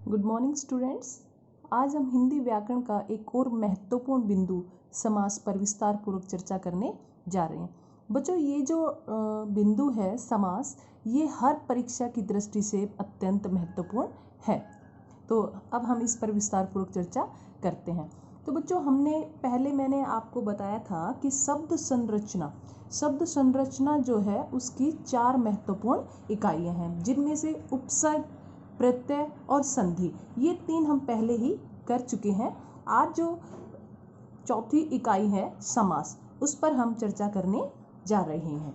Good morning students. आज हम हिंदी व्याकरण का एक और महत्वपूर्ण बिंदु समास पर विस्तार पूर्वक चर्चा करने जा रहे हैं। बच्चों, ये जो बिंदु है समास, ये हर परीक्षा की दृष्टि से अत्यंत महत्वपूर्ण है। तो अब हम इस पर विस्तार पूर्वक चर्चा करते हैं। तो बच्चों, मैंने आपको बताया था कि शब्द संरचना जो है उसकी 4 महत्वपूर्ण इकाइयाँ हैं, जिनमें से उपसर्ग, प्रत्यय और संधि, ये 3 हम पहले ही कर चुके हैं। आज जो चौथी इकाई है समास, उस पर हम चर्चा करने जा रहे हैं।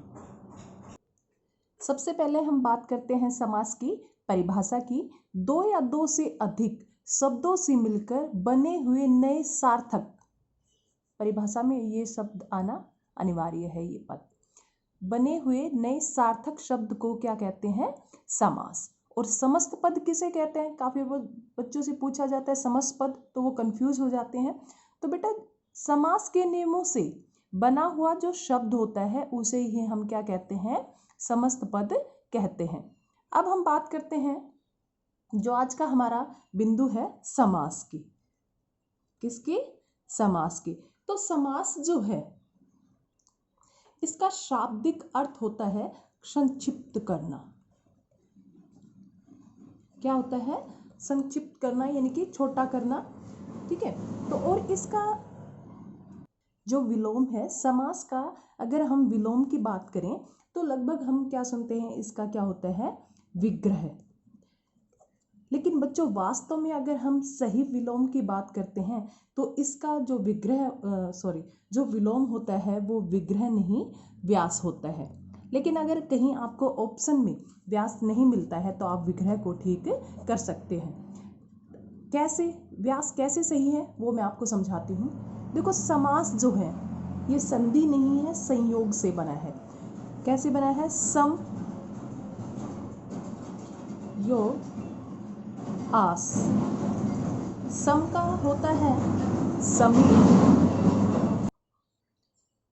सबसे पहले हम बात करते हैं समास की परिभाषा की। 2 या 2 से अधिक शब्दों से मिलकर बने हुए नए सार्थक, परिभाषा में ये शब्द आना अनिवार्य है, ये पद, बने हुए नए सार्थक शब्द को क्या कहते हैं? समास। और समस्त पद किसे कहते हैं? काफी बच्चों से पूछा जाता है समस्त पद, तो वो कंफ्यूज हो जाते हैं। तो बेटा, समास के नियमों से बना हुआ जो शब्द होता है उसे ही हम क्या कहते हैं? समस्त पद कहते हैं। अब हम बात करते हैं जो आज का हमारा बिंदु है समास की। किसकी? समास की। तो समास जो है, इसका शाब्दिक अर्थ होता है संक्षिप्त करना। क्या होता है? संक्षिप्त करना, यानी कि छोटा करना। ठीक है। तो और इसका जो विलोम है समास का, अगर हम विलोम की बात करें तो लगभग हम क्या सुनते हैं, इसका क्या होता है? विग्रह। लेकिन बच्चों, वास्तव में अगर हम सही विलोम की बात करते हैं तो इसका जो जो विलोम होता है वो विग्रह नहीं, व्यास होता है। लेकिन अगर कहीं आपको ऑप्शन में व्यास नहीं मिलता है तो आप विग्रह को ठीक कर सकते हैं। कैसे? व्यास कैसे सही है वो मैं आपको समझाती हूँ। देखो, समास जो है ये संधि नहीं है, संयोग से बना है। कैसे बना है? सम योग आस। सम का होता है समीप,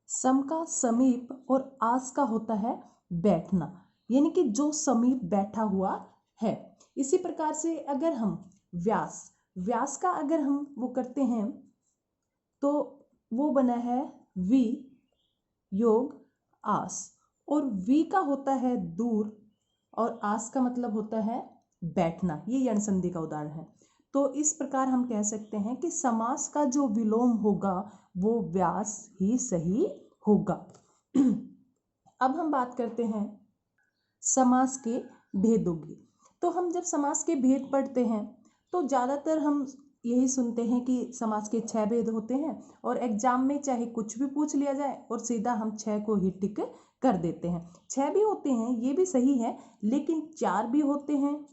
सम का समीप, और आस का होता है बैठना, यानी कि जो समीप बैठा हुआ है। इसी प्रकार से अगर हम व्यास का अगर हम वो करते हैं तो वो बना है वी योग आस, और वी का होता है दूर और आस का मतलब होता है बैठना। ये यण संधि का उदाहरण है। तो इस प्रकार हम कह सकते हैं कि समास का जो विलोम होगा वो व्यास ही सही होगा। अब हम बात करते हैं समास के भेदों की। तो हम जब समास के भेद पढ़ते हैं तो ज़्यादातर हम यही सुनते हैं कि समास के 6 भेद होते हैं, और एग्जाम में चाहे कुछ भी पूछ लिया जाए और सीधा हम 6 को ही टिक कर देते हैं। 6 भी होते हैं, ये भी सही है, लेकिन 4 भी होते हैं।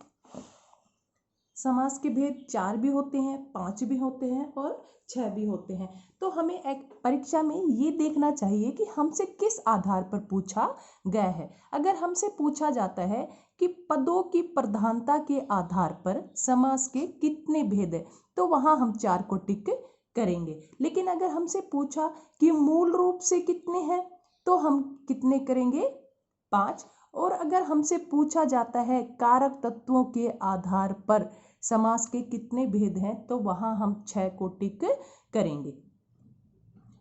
समास के भेद 4 भी होते हैं, 5 भी होते हैं और 6 भी होते हैं। तो हमें एक परीक्षा में ये देखना चाहिए कि हमसे किस आधार पर पूछा गया है। अगर हमसे पूछा जाता है कि पदों की प्रधानता के आधार पर समास के कितने भेद है, तो वहां हम 4 को टिक करेंगे। लेकिन अगर हमसे पूछा कि मूल रूप से कितने हैं, तो हम कितने करेंगे? 5। और अगर हमसे पूछा जाता है कारक तत्वों के आधार पर समास के कितने भेद हैं, तो वहां हम 6 को टिक करेंगे।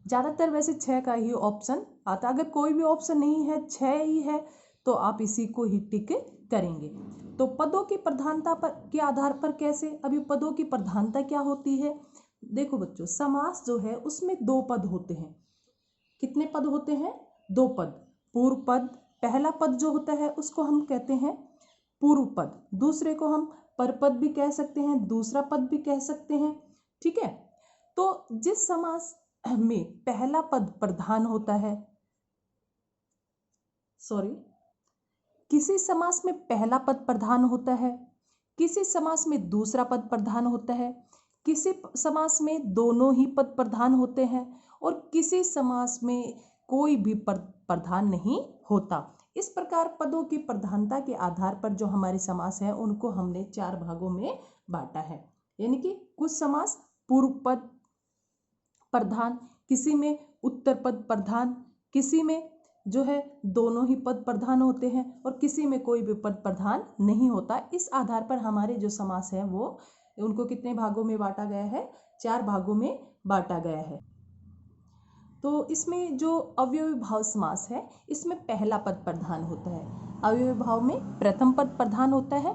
ज्यादातर वैसे 6 का ही ऑप्शन आता। अगर कोई भी ऑप्शन नहीं है, 6 ही है, तो आप इसी को ही टिक करेंगे। तो पदों की प्रधानता पर के आधार पर कैसे? अभी पदों की प्रधानता क्या होती है? देखो बच्चों, समास जो है उसमें 2 पद होते हैं। कितने पद होते हैं? 2 पद। पूर्व पद, पहला पद जो होता है उसको हम कहते हैं पूर्व पद, दूसरे को हम परपद भी कह सकते हैं, दूसरा पद भी कह सकते हैं। ठीक है। तो जिस समास में पहला पद प्रधान होता है, किसी समास में पहला पद प्रधान होता है, किसी समास में दूसरा पद प्रधान होता है, किसी समास में दोनों ही पद प्रधान होते हैं, और किसी समास में कोई भी पद प्रधान नहीं होता। इस प्रकार पदों की प्रधानता के आधार पर जो हमारे समास है उनको हमने 4 भागों में बांटा है। यानी कि कुछ समास पूर्व पद प्रधान, किसी में उत्तर पद प्रधान, किसी में जो है दोनों ही पद प्रधान होते हैं और किसी में कोई भी पद प्रधान नहीं होता। इस आधार पर हमारे जो समास है वो उनको कितने भागों में बांटा गया है? 4 भागों में बांटा गया है। तो इसमें जो अव्ययी भाव समास है इसमें पहला पद प्रधान होता है। अव्ययी भाव में प्रथम पद प्रधान होता है।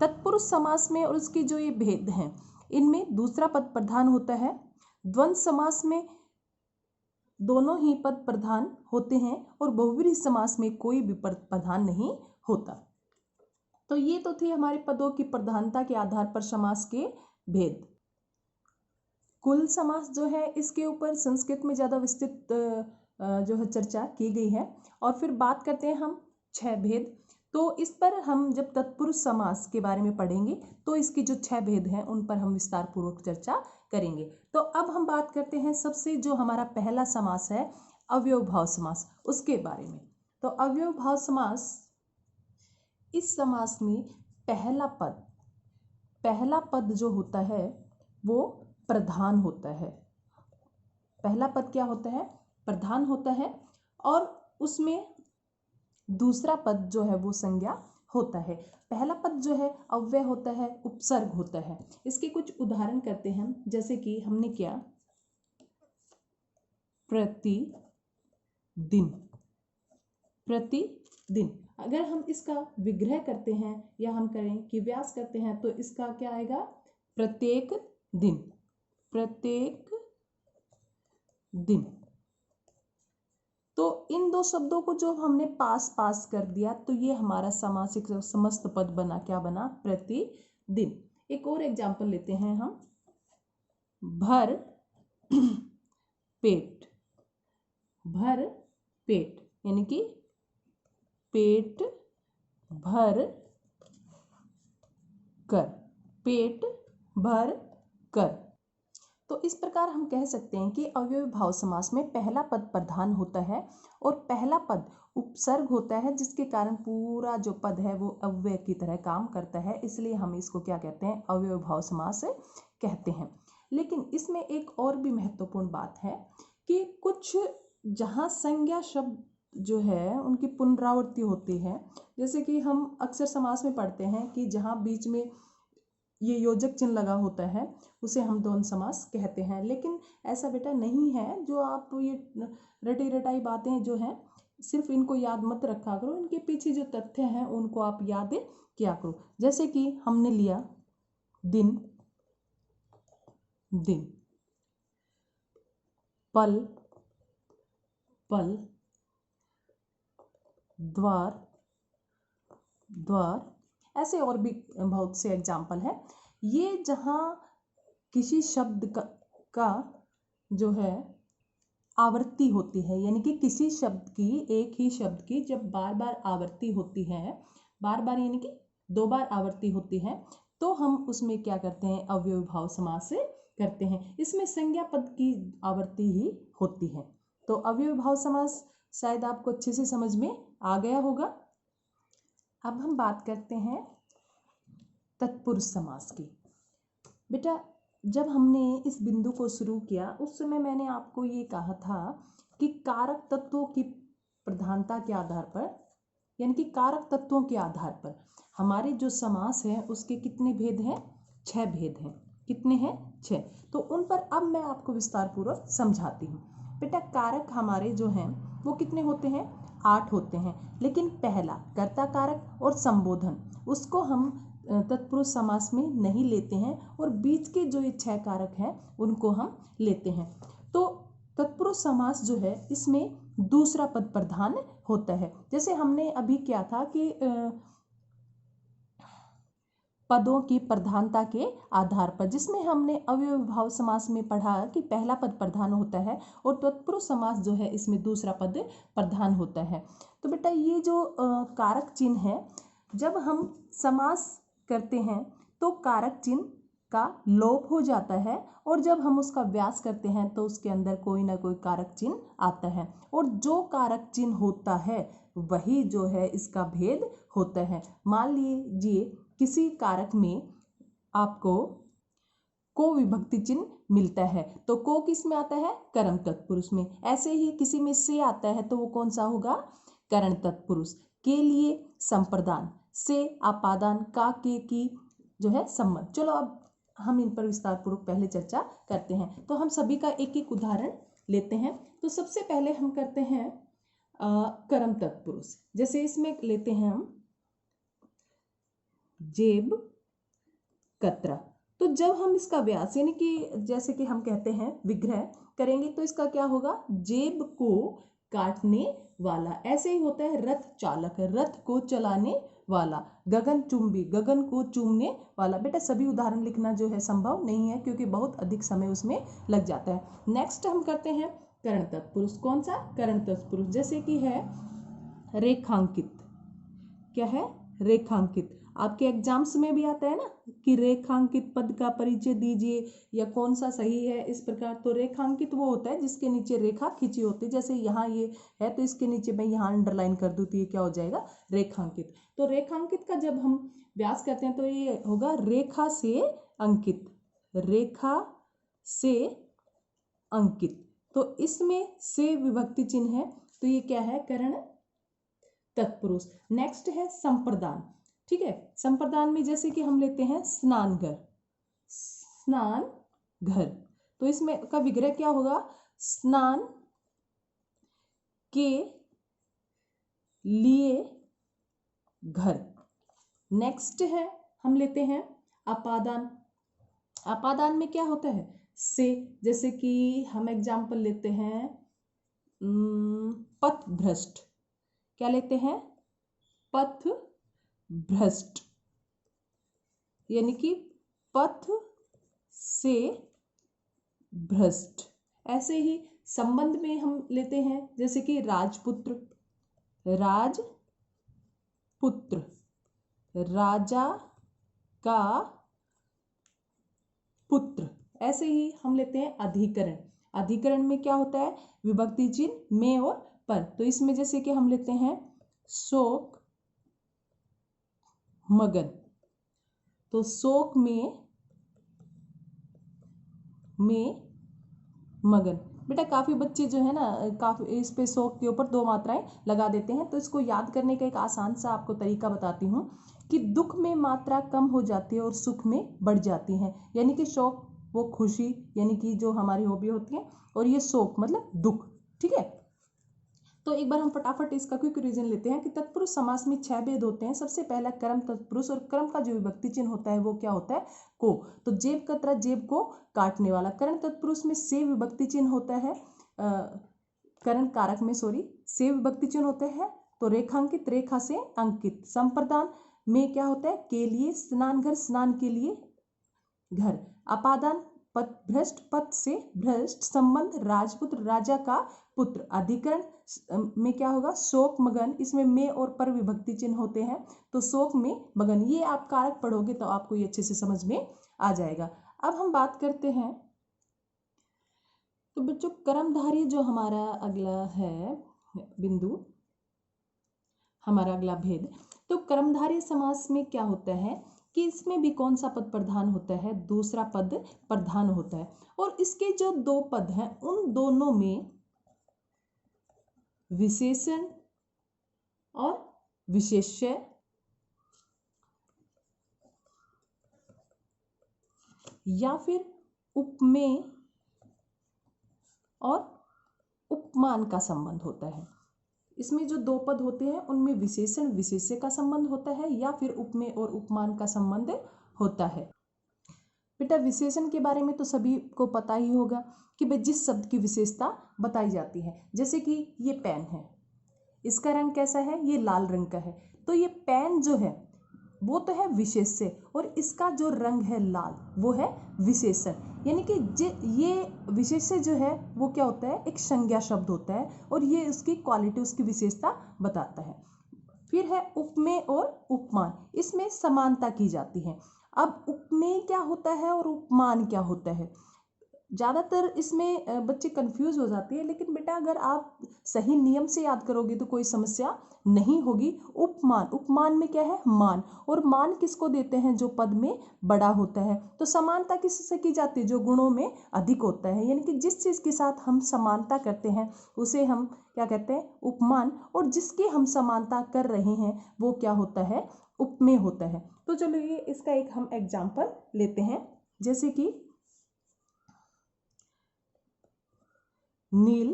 तत्पुरुष समास में और उसकी जो ये भेद हैं इनमें दूसरा पद प्रधान होता है। द्वंद्व समास में दोनों ही पद प्रधान होते हैं और बहुव्रीहि समास में कोई भी पद प्रधान नहीं होता। तो ये तो थे हमारे पदों की प्रधानता के आधार पर समास के भेद। कुल समास जो है इसके ऊपर संस्कृत में ज़्यादा विस्तृत जो है चर्चा की गई है। और फिर बात करते हैं हम 6 भेद। तो इस पर हम जब तत्पुरुष समास के बारे में पढ़ेंगे तो इसके जो 6 भेद हैं उन पर हम विस्तार पूर्वक चर्चा करेंगे। तो अब हम बात करते हैं सबसे जो हमारा पहला समास है अव्ययी भाव समास, उसके बारे में। तो अव्ययी भाव समास, इस समास में पहला पद जो होता है वो प्रधान होता है। पहला पद क्या होता है? प्रधान होता है और उसमें दूसरा पद जो है वो संज्ञा होता है। पहला पद जो है अव्यय होता है, उपसर्ग होता है। इसके कुछ उदाहरण करते हैं, जैसे कि हमने क्या, प्रतिदिन। प्रतिदिन अगर हम इसका विग्रह करते हैं या हम करें कि व्यास करते हैं तो इसका क्या आएगा? प्रत्येक दिन। प्रत्येक दिन। तो इन दो शब्दों को जो हमने पास पास कर दिया तो ये हमारा समासिक समस्त पद बना, क्या बना? प्रतिदिन। एक और एग्जाम्पल लेते हैं हम, भर पेट। भर पेट यानी कि पेट भर कर। पेट भर कर। तो इस प्रकार हम कह सकते हैं कि अव्ययी भाव समास में पहला पद प्रधान होता है और पहला पद उपसर्ग होता है, जिसके कारण पूरा जो पद है वो अव्यय की तरह काम करता है। इसलिए हम इसको क्या कहते हैं? अव्ययी भाव समास कहते हैं। लेकिन इसमें एक और भी महत्वपूर्ण बात है कि कुछ जहाँ संज्ञा शब्द जो है उनकी पुनरावृत्ति होती है, जैसे कि हम अक्सर समास में पढ़ते हैं कि जहाँ बीच में ये योजक चिन्ह लगा होता है उसे हम द्वंद्व समास कहते हैं। लेकिन ऐसा बेटा नहीं है। जो आप ये रटी रटाई बातें जो हैं सिर्फ इनको याद मत रखा करो, इनके पीछे जो तथ्य हैं उनको आप याद किया करो। जैसे कि हमने लिया दिन, दिन, पल, पल, द्वार, द्वार, ऐसे और भी बहुत से एग्जाम्पल है। ये जहाँ किसी शब्द का जो है आवृत्ति होती है, यानी कि किसी शब्द की, एक ही शब्द की जब बार बार आवृत्ति होती है, बार बार यानी कि 2 बार आवृत्ति होती है, तो हम उसमें क्या करते हैं? अव्ययी भाव समास करते हैं। इसमें संज्ञा पद की आवृत्ति ही होती है। तो अव्ययी भाव समास शायद आपको अच्छे से समझ में आ गया होगा। अब हम बात करते हैं तत्पुरुष समास की। बेटा जब हमने इस बिंदु को शुरू किया उस समय मैंने आपको ये कहा था कि कारक तत्वों की प्रधानता के आधार पर, यानी कि कारक तत्वों के आधार पर हमारे जो समास है उसके कितने भेद हैं? 6 भेद हैं। कितने हैं? 6। तो उन पर अब मैं आपको विस्तार पूर्वक समझाती हूँ। बेटा कारक हमारे जो हैं वो कितने होते हैं? 8 होते हैं। लेकिन पहला कर्ता कारक और संबोधन, उसको हम तत्पुरुष समास में नहीं लेते हैं और बीच के जो ये 6 कारक हैं उनको हम लेते हैं। तो तत्पुरुष समास जो है इसमें दूसरा पद प्रधान होता है। जैसे हमने अभी क्या था कि पदों की प्रधानता के आधार पर, जिसमें हमने अव्ययी भाव समास में पढ़ा कि पहला पद प्रधान होता है और तत्पुरुष समास जो है इसमें दूसरा पद प्रधान होता है। तो बेटा ये जो कारक चिन्ह है, जब हम समास करते हैं तो कारक चिन्ह का लोप हो जाता है और जब हम उसका व्यास करते हैं तो उसके अंदर कोई ना कोई कारक चिन्ह आता है और जो कारक चिन्ह होता है वही जो है इसका भेद होता है। मान लीजिए किसी कारक में आपको को विभक्ति चिन्ह मिलता है। तो को किस में आता है? कर्म तत्पुरुष में। ऐसे ही किसी में से आता है तो वो कौन सा होगा? करण तत्पुरुष। के लिए संप्रदान, से आपादान, का के की जो है संबंध। चलो अब हम इन पर विस्तार पूर्वक पहले चर्चा करते हैं। तो हम सभी का एक एक उदाहरण लेते हैं। तो सबसे पहले हम करते हैं कर्म तत्पुरुष। जैसे इसमें लेते हैं हम जेब कतरा। तो जब हम इसका व्यास यानी कि जैसे कि हम कहते हैं विग्रह करेंगे तो इसका क्या होगा? जेब को काटने वाला। ऐसे ही होता है रथ चालक, रथ को चलाने वाला। गगन चुंबी, गगन को चूमने वाला। बेटा सभी उदाहरण लिखना जो है संभव नहीं है क्योंकि बहुत अधिक समय उसमें लग जाता है। नेक्स्ट हम करते हैं करण तत्पुरुष। कौन सा? करण तत्पुरुष। जैसे कि है रेखांकित। क्या है? रेखांकित। आपके एग्जाम्स में भी आता है ना कि रेखांकित पद का परिचय दीजिए या कौन सा सही है, इस प्रकार। तो रेखांकित वो होता है जिसके नीचे रेखा खींची होती है। जैसे यहाँ ये है तो इसके नीचे मैं यहाँ अंडरलाइन कर दूँ तो ये क्या हो जाएगा? रेखांकित। तो रेखांकित का जब हम व्यास करते हैं तो ये होगा रेखा से अंकित, रेखा से अंकित। तो इसमें से विभक्ति चिन्ह है तो ये क्या है? करण तत्पुरुष। नेक्स्ट है संप्रदान। ठीक है, संप्रदान में जैसे कि हम लेते हैं स्नान घर, स्नान घर। तो इसमें का विग्रह क्या होगा? स्नान के लिए घर। नेक्स्ट है हम लेते हैं अपादान। अपादान में क्या होता है? से। जैसे कि हम एग्जाम्पल लेते हैं पथ भ्रष्ट। क्या लेते हैं? पथ भ्रष्ट, यानी कि पथ से भ्रष्ट। ऐसे ही संबंध में हम लेते हैं जैसे कि राजपुत्र, राजपुत्र, राजा का पुत्र। ऐसे ही हम लेते हैं अधिकरण। अधिकरण में क्या होता है? विभक्ति चिन्ह में और पर। तो इसमें जैसे कि हम लेते हैं शोक मगन। तो शोक में मगन। बेटा काफी बच्चे जो है ना काफी इस पे शोक के ऊपर दो मात्राएं लगा देते हैं। तो इसको याद करने का एक आसान सा आपको तरीका बताती हूँ कि दुख में मात्रा कम हो जाती है और सुख में बढ़ जाती है। यानी कि शोक वो खुशी यानी कि जो हमारी हॉबी होती है, और ये शोक मतलब दुख। ठीक है, तो एक बार हम फटाफट इसका क्विक रिवीजन लेते हैं कि तत्पुरुष समास में 6 भेद होते हैं। सबसे पहला कर्म तत्पुरुष, और कर्म का जो विभक्ति चिन्ह होता है वो क्या होता है? को। तो जेब कतरा, जेब को काटने वाला। करण तत्पुरुष में से विभक्ति चिन्ह होता है, करण कारक में से विभक्ति चिन्ह होते हैं। तो रेखांकित, रेखा से अंकित। संप्रदान में क्या होता है? के लिए, स्नान घर, स्नान के लिए घर। अपादान पथ भ्रष्ट, पथ से भ्रष्ट। संबंध राजपुत्र, राजा का पुत्र। अधिकरण में क्या होगा? शोक मगन। इसमें में और पर विभक्ति चिन्ह होते हैं। तो शोक में मगन। ये आप कारक पढ़ोगे तो आपको ये अच्छे से समझ में आ जाएगा। अब हम बात करते हैं तो बच्चों कर्मधारय जो हमारा अगला है बिंदु, हमारा अगला भेद। तो कर्मधारय समास में क्या होता है कि इसमें भी कौन सा पद प्रधान होता है? दूसरा पद प्रधान होता है। और इसके जो दो पद हैं उन दोनों में विशेषण और विशेष्य या फिर उपमेय और उपमान का संबंध होता है। इसमें जो दो पद होते हैं उनमें विशेषण विशेष्य का संबंध होता है या फिर उपमेय और उपमान का संबंध होता है। बेटा विशेषण के बारे में तो सभी को पता ही होगा कि भाई जिस शब्द की विशेषता बताई जाती है। जैसे कि ये पेन है, इसका रंग कैसा है? ये लाल रंग का है। तो ये पेन जो है वो तो है विशेष्य, और इसका जो रंग है लाल वो है विशेषण। यानी कि ये विशेष्य जो है वो क्या होता है? एक संज्ञा शब्द होता है और ये उसकी क्वालिटी, उसकी विशेषता बताता है। फिर है उपमेय और उपमान। इसमें समानता की जाती है। अब उपमेय क्या होता है और उपमान क्या होता है? ज़्यादातर इसमें बच्चे कंफ्यूज हो जाते हैं, लेकिन बेटा अगर आप सही नियम से याद करोगे तो कोई समस्या नहीं होगी। उपमान, उपमान में क्या है, मान, और मान किसको देते हैं, जो पद में बड़ा होता है। तो समानता किससे की जाती है, जो गुणों में अधिक होता है, यानी कि जिस चीज़ के साथ हम समानता करते हैं उसे हम क्या कहते हैं, उपमान, और जिसकी हम समानता कर रहे हैं वो क्या होता है, उपमेय होता है। तो चलिए इसका एक हम एग्जाम्पल लेते हैं, जैसे कि नील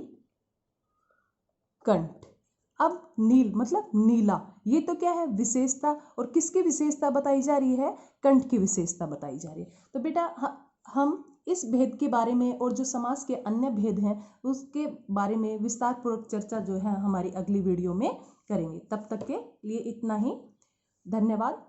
कंठ। अब नील मतलब नीला, ये तो क्या है, विशेषता, और किसकी विशेषता बताई जा रही है, कंठ की विशेषता बताई जा रही है। तो बेटा हम इस भेद के बारे में और जो समास के अन्य भेद हैं उसके बारे में विस्तार पूर्वक चर्चा जो है हमारी अगली वीडियो में करेंगे। तब तक के लिए इतना ही, धन्यवाद।